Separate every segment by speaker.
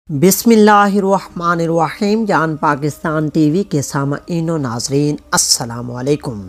Speaker 1: बिस्मिल्लाहिर्रहमानिर्रहीम। जान पाकिस्तान टीवी के सामईन व नाज़रीन अस्सलाम वालेकुम।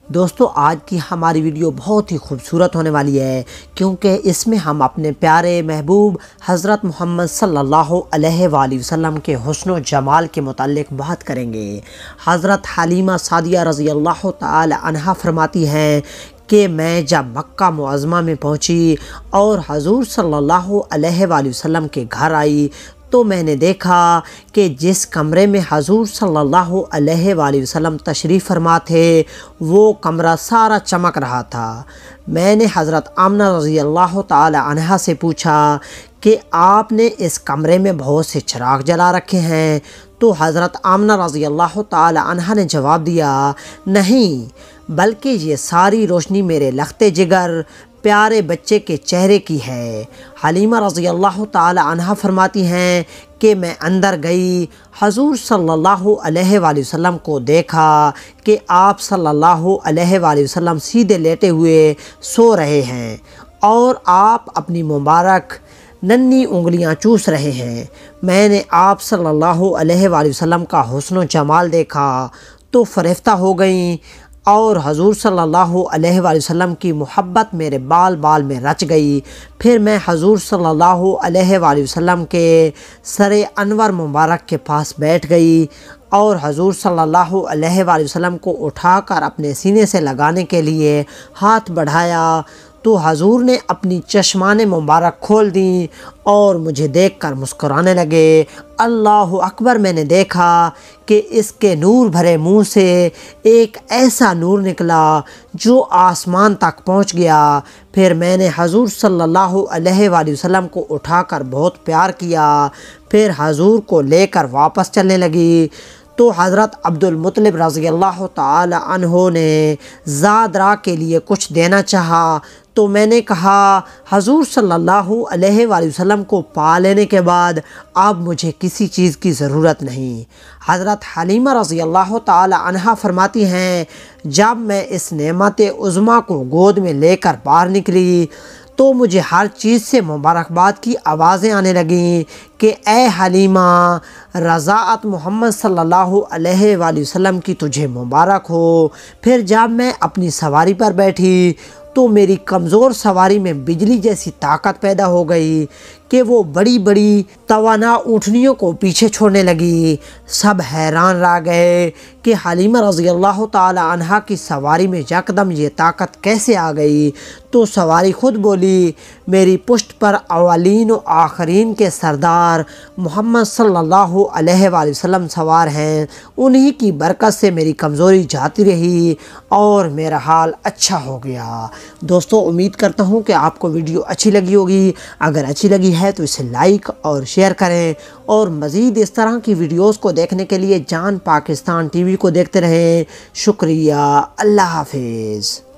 Speaker 1: दोस्तों, आज की हमारी वीडियो बहुत ही खूबसूरत होने वाली है, क्योंकि इसमें हम अपने प्यारे महबूब हज़रत मोहम्मद सल्लल्लाहु अलैहि वसल्लम के हुस्न व जमाल के मुताल्लिक़ बात करेंगे। हज़रत हलीमा सादिया रज़ी अल्लाह तआला अन्हा फरमाती हैं कि मैं जब मक्का मुअज़्ज़मा में पहुंची और हजूर सल्लल्लाहु अलैहि वसल्लम के घर आई तो मैंने देखा कि जिस कमरे में हजूर सल्लल्लाहु अलैहि वसल्लम तशरीफ़ फरमा थे वो कमरा सारा चमक रहा था। मैंने हज़रत आमना रज़ी अल्लाह तआला अन्हा से पूछा कि आपने इस कमरे में बहुत से चिराग जला रखे हैं? तो हज़रत आमना रज़ी अल्लाह तआला अन्हा ने जवाब दिया, नहीं, बल्कि ये सारी रोशनी मेरे लख्ते जिगर प्यारे बच्चे के चेहरे की है। हलीमा रज़ी अल्लाह तआला अन्हा फरमाती हैं कि मैं अंदर गई, हजूर सल्लल्लाहु अलैहि वसल्लम को देखा कि आप सल्लल्लाहु अलैहि वसल्लम सीधे लेटे हुए सो रहे हैं और आप अपनी मुबारक नन्ही उंगलियां चूस रहे हैं। मैंने आप सल्लल्लाहु अलैहि वसल्लम का हुस्न व जमाल देखा तो फरिफ्ता हो गई और हजूर सल्लल्लाहु अलैहि वसल्लम की मोहब्बत मेरे बाल बाल में रच गई। फिर मैं हजूर सल्लल्लाहु अलैहि वसल्लम के सरे अनवर मुबारक के पास बैठ गई और हजूर सल्लल्लाहु अलैहि वसल्लम को उठाकर अपने सीने से लगाने के लिए हाथ बढ़ाया तो हजूर ने अपनी चश्माने मुबारक खोल दी और मुझे देखकर मुस्कुराने लगे। अल्लाहु अकबर। मैंने देखा कि इसके नूर भरे मुंह से एक ऐसा नूर निकला जो आसमान तक पहुंच गया। फिर मैंने हजूर सल्लल्लाहु अलैहि वसल्लम को उठाकर बहुत प्यार किया। फिर हजूर को लेकर वापस चलने लगी तो हज़रत अब्दुल मुत्तलिब रज़ी अल्लाह तआला अन्हो ने ज़ादरा के लिए कुछ देना चाहा तो मैंने कहा, हजूर सल्लल्लाहु अलैहि वसल्लम को पा लेने के बाद अब मुझे किसी चीज़ की ज़रूरत नहीं। हज़रत हलीमा रज़ी अल्लाह तआला अन्हा फरमाती हैं, जब मैं इस नेमत उज़्मा को गोद में लेकर बाहर निकली तो मुझे हर चीज़ से मुबारकबाद की आवाज़ें आने लगीं कि ए हलीमा, रज़ाअत मोहम्मद सल्लल्लाहु अलैहि वसल्लम की तुझे मुबारक हो। फिर जब मैं अपनी सवारी पर बैठी तो मेरी कमज़ोर सवारी में बिजली जैसी ताकत पैदा हो गई कि वो बड़ी बड़ी तवाना ऊँटनियों को पीछे छोड़ने लगी। सब हैरान रह गए कि हलीमा रज़ी अल्लाह तआला अन्हा की सवारी में यकदम ये ताकत कैसे आ गई। तो सवारी खुद बोली, मेरी पुष्ट पर अव्वलीन व आखरीन के सरदार मोहम्मद सल्लल्लाहु अलैहि वसल्लम सवार हैं, उन्हीं की बरकत से मेरी कमज़ोरी जाती रही और मेरा हाल अच्छा हो गया। दोस्तों, उम्मीद करता हूँ कि आपको वीडियो अच्छी लगी होगी। अगर अच्छी लगी है तो इसे लाइक और शेयर करें और मज़ीद इस तरह की वीडियोस को देखने के लिए जान पाकिस्तान टीवी को देखते रहें। शुक्रिया। अल्लाह हाफिज़।